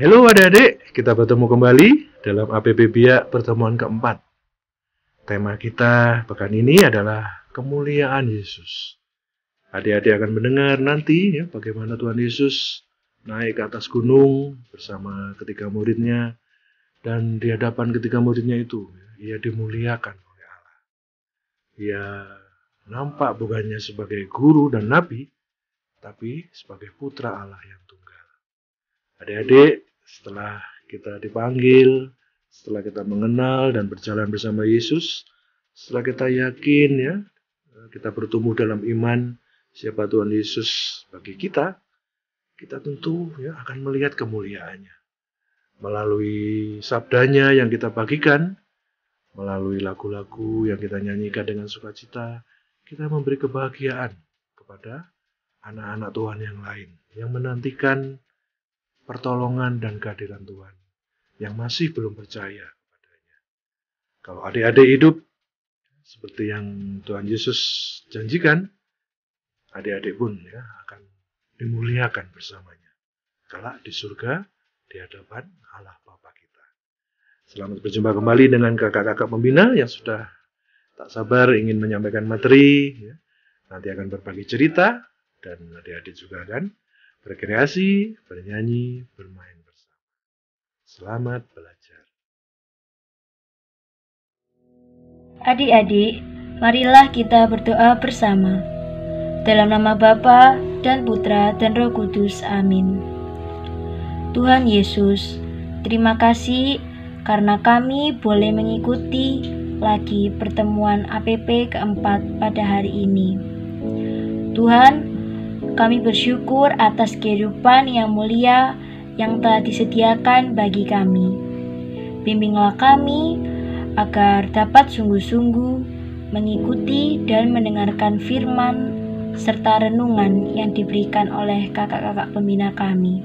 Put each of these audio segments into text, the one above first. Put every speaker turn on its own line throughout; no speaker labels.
Halo adik-adik, kita bertemu kembali dalam APP Biak pertemuan keempat. Tema kita pekan ini adalah kemuliaan Yesus. Adik-adik akan mendengar nanti bagaimana Tuhan Yesus naik ke atas gunung bersama ketiga muridnya, dan di hadapan ketiga muridnya itu ia dimuliakan oleh Allah. Ia nampak bukannya sebagai guru dan nabi, tapi sebagai putra Allah yang tunggal. Adik-adik, setelah kita dipanggil, setelah kita mengenal dan berjalan bersama Yesus, setelah kita yakin kita bertumbuh dalam iman siapa Tuhan Yesus bagi kita tentu akan melihat kemuliaannya. Melalui sabdanya yang kita bagikan, melalui lagu-lagu yang kita nyanyikan dengan sukacita, kita memberi kebahagiaan kepada anak-anak Tuhan yang lain yang menantikan pertolongan dan kehadiran Tuhan, yang masih belum percaya kepadanya. Kalau adik-adik hidup seperti yang Tuhan Yesus janjikan, adik-adik pun akan dimuliakan bersamanya kelak di surga di hadapan Allah Bapa kita. Selamat berjumpa kembali dengan kakak-kakak pembina yang sudah tak sabar ingin menyampaikan materi, nanti akan berbagi cerita, dan adik-adik juga akan berkreasi, bernyanyi, bermain bersama. Selamat belajar.
Adik-adik, marilah kita berdoa bersama. Dalam nama Bapa dan Putra dan Roh Kudus. Amin. Tuhan Yesus, terima kasih karena kami boleh mengikuti lagi pertemuan APP keempat pada hari ini. Tuhan, kami bersyukur atas kehidupan yang mulia yang telah disediakan bagi kami. Bimbinglah kami agar dapat sungguh-sungguh mengikuti dan mendengarkan firman serta renungan yang diberikan oleh kakak-kakak pembina kami.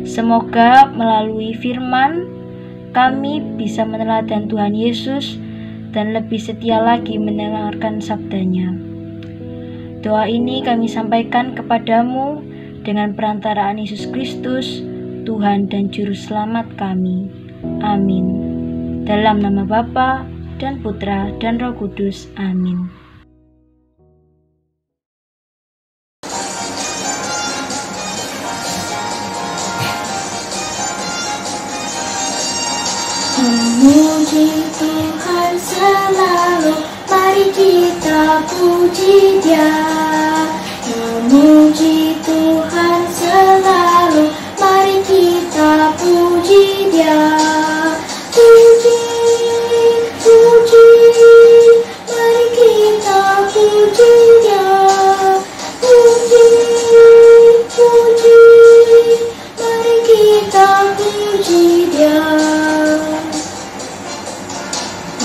Semoga melalui firman kami bisa meneladani Tuhan Yesus dan lebih setia lagi mendengarkan sabdanya. Doa ini kami sampaikan kepadamu dengan perantaraan Yesus Kristus, Tuhan dan Juru Selamat kami. Amin. Dalam nama Bapa dan Putra dan Roh Kudus. Amin.
Memuji Tuhan selalu, mari kita puji Dia. Memuji Tuhan selalu, mari kita puji Dia. Puji, puji, mari kita puji Dia. Puji, puji, mari kita puji Dia.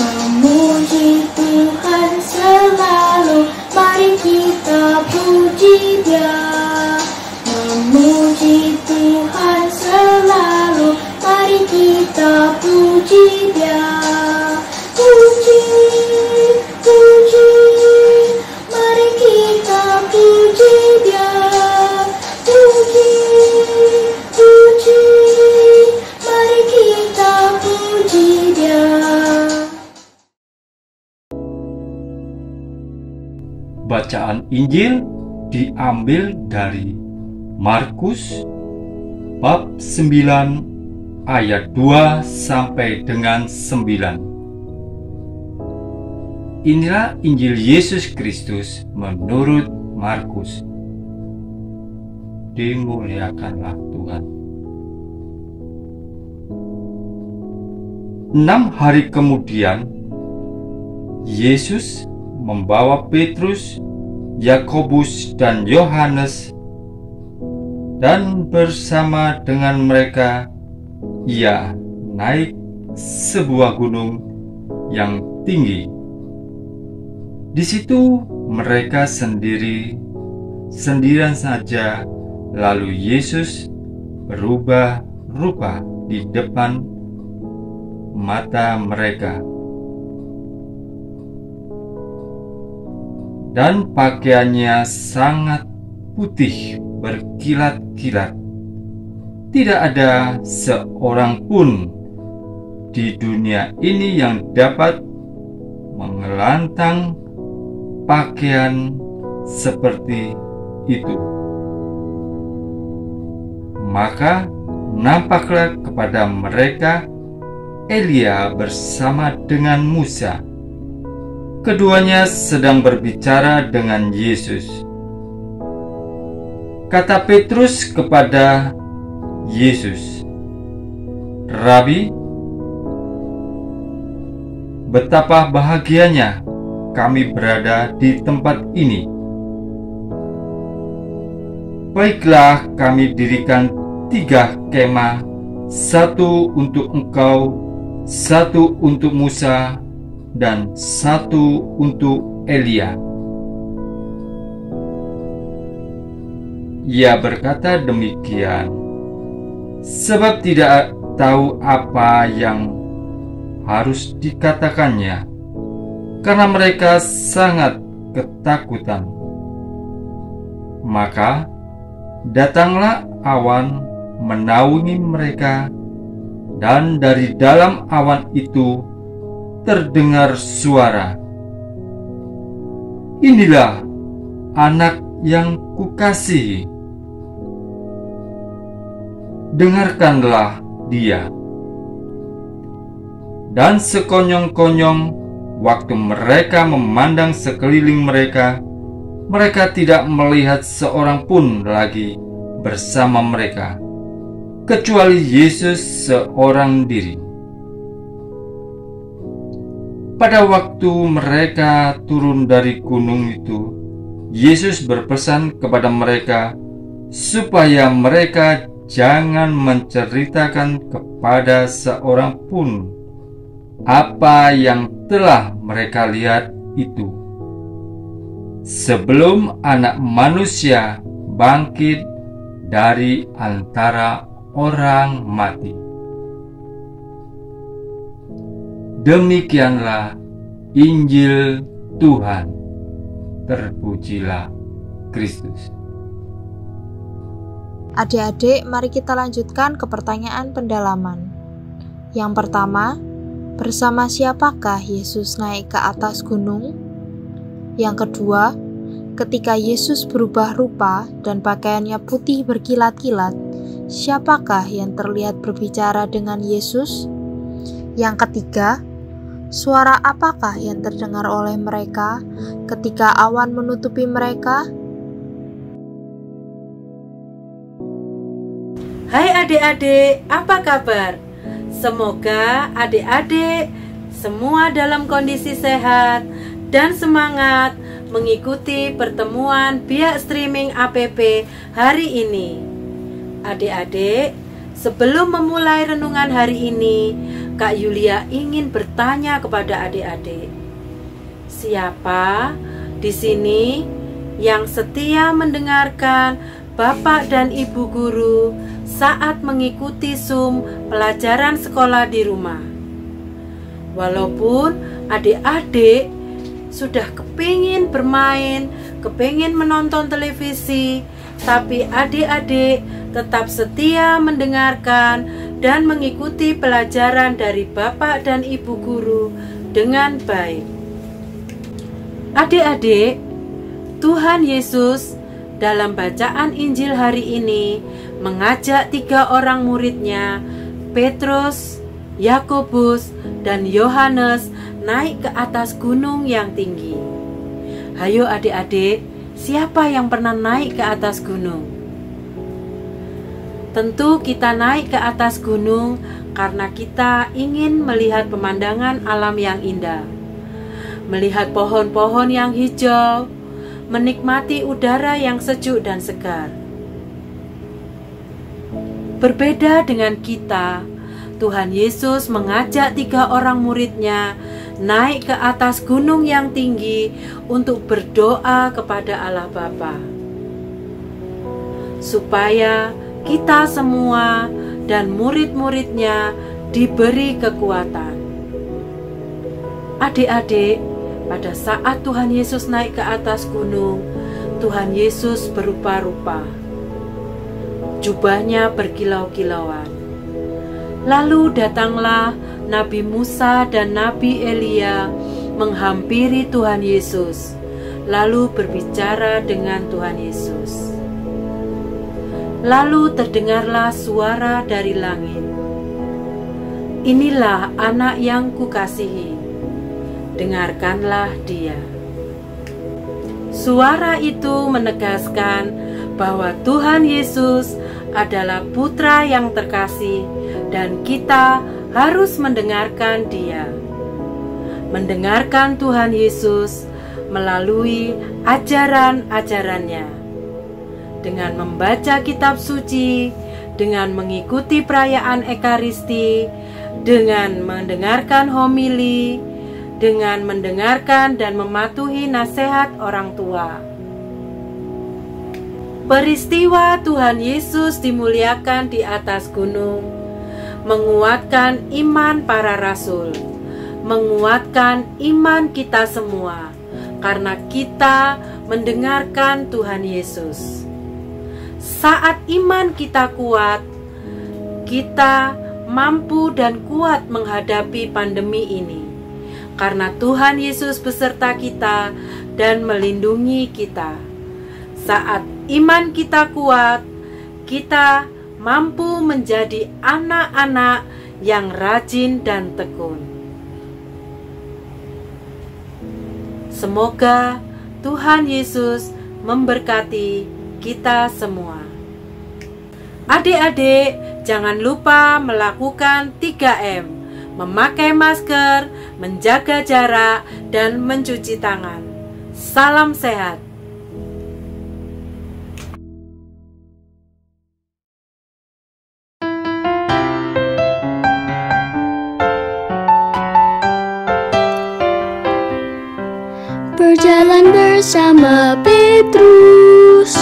Memuji Tuhan selalu, mari kita puji Dia. Memuji Tuhan selalu, mari kita puji Dia. Puji, puji, mari kita puji Dia. Puji, puji, mari kita puji Dia.
Bacaan Injil diambil dari Markus bab 9 ayat 2 sampai dengan 9. Inilah Injil Yesus Kristus menurut Markus. Dimuliakanlah Tuhan. 6 hari kemudian, Yesus membawa Petrus, Yakobus dan Yohanes, dan bersama dengan mereka ia naik sebuah gunung yang tinggi. Di situ mereka sendirian saja, lalu Yesus berubah rupa di depan mata mereka. Dan pakaiannya sangat putih berkilat-kilat. tidak ada seorang pun di dunia ini yang dapat mengelantang pakaian seperti itu. Maka nampaklah kepada mereka Elia bersama dengan Musa. Keduanya sedang berbicara dengan Yesus. Kata Petrus kepada Yesus, "Rabi, betapa bahagianya kami berada di tempat ini. Baiklah, kami dirikan 3 kemah, 1 untuk engkau, 1 untuk Musa, dan 1 untuk Elia." Ia berkata demikian sebab tidak tahu apa yang harus dikatakannya, karena mereka sangat ketakutan. Maka datanglah awan menaungi mereka, dan dari dalam awan itu terdengar suara, "Inilah anak yang kukasihi, dengarkanlah dia." Dan sekonyong-konyong waktu mereka memandang sekeliling mereka, mereka tidak melihat seorang pun lagi bersama mereka, kecuali Yesus seorang diri. Pada waktu mereka turun dari gunung itu, Yesus berpesan kepada mereka supaya mereka jangan menceritakan kepada seorang pun apa yang telah mereka lihat itu, sebelum Anak Manusia bangkit dari antara orang mati. Demikianlah Injil Tuhan. Terpujilah Kristus.
Adik-adik, mari kita lanjutkan ke pertanyaan pendalaman. Yang pertama, bersama siapakah Yesus naik ke atas gunung? Yang kedua, ketika Yesus berubah rupa dan pakaiannya putih berkilat-kilat, siapakah yang terlihat berbicara dengan Yesus? Yang ketiga, suara apakah yang terdengar oleh mereka ketika awan menutupi mereka?
Hai adik-adik, apa kabar? Semoga adik-adik semua dalam kondisi sehat dan semangat mengikuti pertemuan Biak Streaming APP hari ini. Adik-adik, sebelum memulai renungan hari ini, Kak Yulia ingin bertanya kepada adik-adik, siapa di sini yang setia mendengarkan Bapak dan Ibu guru saat mengikuti Zoom pelajaran sekolah di rumah? Walaupun adik-adik sudah kepingin bermain, kepingin menonton televisi, tapi adik-adik tetap setia mendengarkan dan mengikuti pelajaran dari Bapak dan Ibu guru dengan baik. Adik-adik, Tuhan Yesus dalam bacaan Injil hari ini mengajak 3 orang muridnya, Petrus, Yakobus, dan Yohanes, naik ke atas gunung yang tinggi. Hayo adik-adik, siapa yang pernah naik ke atas gunung? Tentu kita naik ke atas gunung karena kita ingin melihat pemandangan alam yang indah, melihat pohon-pohon yang hijau, menikmati udara yang sejuk dan segar. Berbeda dengan kita, Tuhan Yesus mengajak 3 orang muridnya naik ke atas gunung yang tinggi untuk berdoa kepada Allah Bapa, supaya kita semua dan murid-muridnya diberi kekuatan. Adik-adik, pada saat Tuhan Yesus naik ke atas gunung, Tuhan Yesus berubah-ubah. jubahnya berkilau-kilauan. Lalu datanglah Nabi Musa dan Nabi Elia menghampiri Tuhan Yesus, lalu berbicara dengan Tuhan Yesus. Lalu terdengarlah suara dari langit, "Inilah anak yang kukasihi, dengarkanlah dia." Suara itu menegaskan bahwa Tuhan Yesus adalah Putra yang terkasih dan kita harus mendengarkan Dia. Mendengarkan Tuhan Yesus melalui ajaran-ajarannya. Dengan membaca kitab suci, dengan mengikuti perayaan Ekaristi, dengan mendengarkan homili, dengan mendengarkan dan mematuhi nasihat orang tua. Peristiwa Tuhan Yesus dimuliakan di atas gunung menguatkan iman para rasul, menguatkan iman kita semua, karena kita mendengarkan Tuhan Yesus. Saat iman kita kuat, kita mampu dan kuat menghadapi pandemi ini, karena Tuhan Yesus beserta kita dan melindungi kita. Saat iman kita kuat, kita mampu menjadi anak-anak yang rajin dan tekun. Semoga Tuhan Yesus memberkati kita semua. Adik-adik, jangan lupa melakukan 3M, memakai masker, menjaga jarak, dan mencuci tangan. Salam sehat.
Berjalan bersama Petrus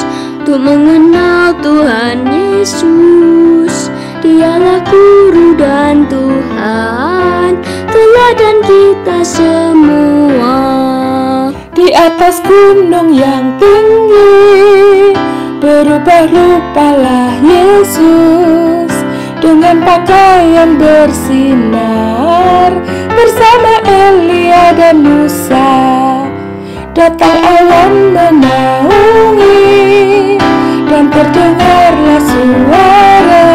untuk mengenal Tuhan Yesus. Dialah Guru dan Tuhan, teladan kita semua.
Di atas gunung yang tinggi, berubah rupalah Yesus dengan pakaian bersinar bersama Elia dan Musa. Datang awan menaungi dan terdengarlah suara,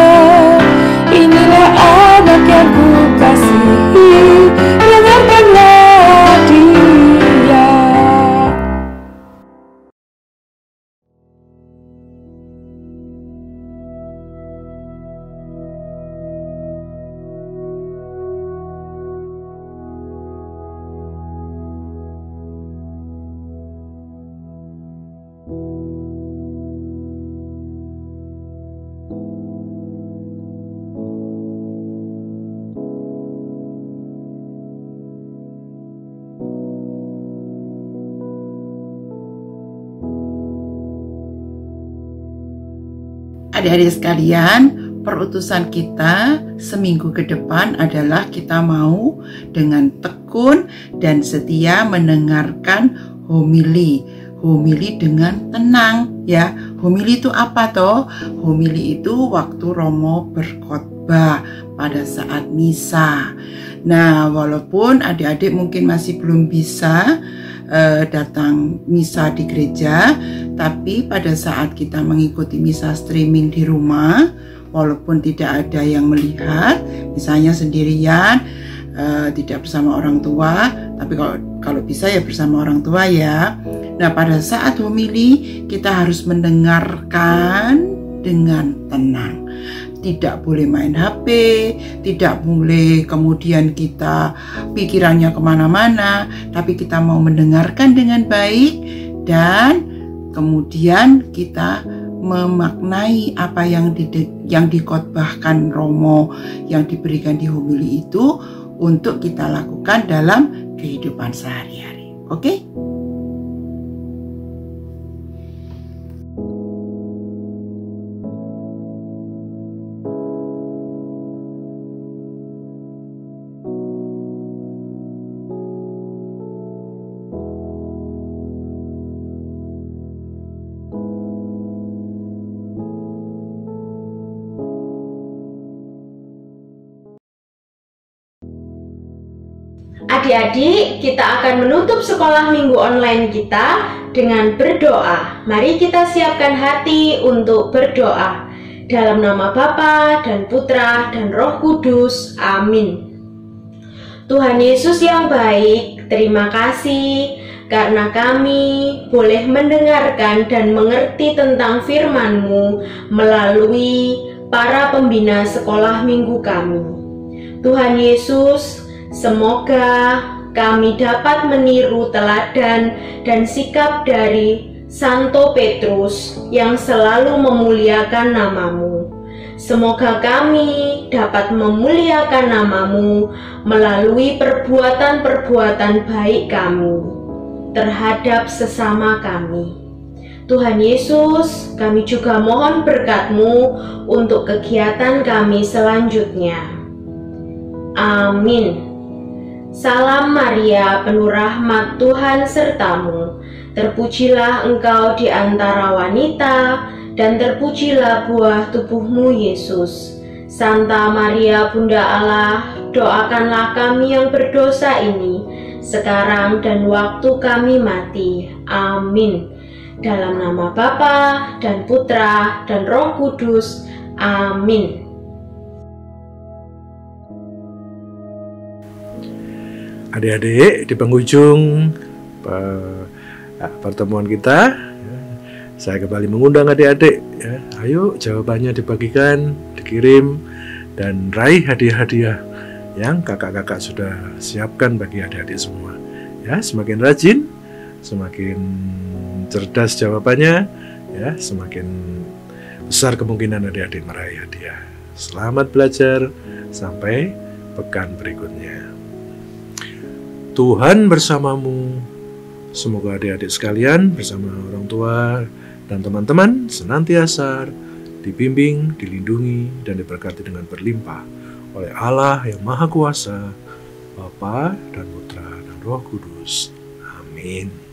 "Inilah anak yang kukasihi, dengarkanlah dia."
Adik-adik sekalian, perutusan kita seminggu ke depan adalah kita mau dengan tekun dan setia mendengarkan homili. Homili dengan tenang ya. Homili itu apa toh? Homili itu waktu Romo berkhotbah pada saat misa. Nah, walaupun adik-adik mungkin masih belum bisa datang misa di gereja, tapi pada saat kita mengikuti misa streaming di rumah, walaupun tidak ada yang melihat, misalnya sendirian, tidak bersama orang tua, tapi kalau bisa ya bersama orang tua ya. Nah, pada saat homili kita harus mendengarkan dengan tenang. Tidak boleh main HP, tidak boleh kemudian kita pikirannya kemana-mana, tapi kita mau mendengarkan dengan baik dan kemudian kita memaknai apa yang dikhotbahkan Romo, yang diberikan di homili itu untuk kita lakukan dalam kehidupan sehari-hari. Oke?
Adik-adik, kita akan menutup sekolah minggu online kita dengan berdoa. Mari kita siapkan hati untuk berdoa. Dalam nama Bapa dan Putra dan Roh Kudus. Amin. Tuhan Yesus yang baik, terima kasih karena kami boleh mendengarkan dan mengerti tentang firman-Mu melalui para pembina sekolah minggu kami. Tuhan Yesus, semoga kami dapat meniru teladan dan sikap dari Santo Petrus yang selalu memuliakan nama-Mu. Semoga kami dapat memuliakan nama-Mu melalui perbuatan-perbuatan baik kami terhadap sesama kami. Tuhan Yesus, kami juga mohon berkat-Mu untuk kegiatan kami selanjutnya. Amin. Salam Maria, penuh rahmat Tuhan sertamu. Terpujilah engkau di antara wanita, dan terpujilah buah tubuhmu Yesus. Santa Maria Bunda Allah, doakanlah kami yang berdosa ini, sekarang dan waktu kami mati. Amin. Dalam nama Bapa dan Putra dan Roh Kudus. Amin.
Adik-adik, di penghujung pertemuan kita, saya kembali mengundang adik-adik, ya, ayo jawabannya dibagikan, dikirim, dan raih hadiah-hadiah yang kakak-kakak sudah siapkan bagi adik-adik semua. Ya, semakin rajin, semakin cerdas jawabannya, ya, semakin besar kemungkinan adik-adik meraih hadiah. Selamat belajar, sampai pekan berikutnya. Tuhan bersamamu. Semoga adik-adik sekalian bersama orang tua dan teman-teman senantiasa dibimbing, dilindungi, dan diberkati dengan berlimpah oleh Allah yang Maha Kuasa, Bapa dan Putra dan Roh Kudus. Amin.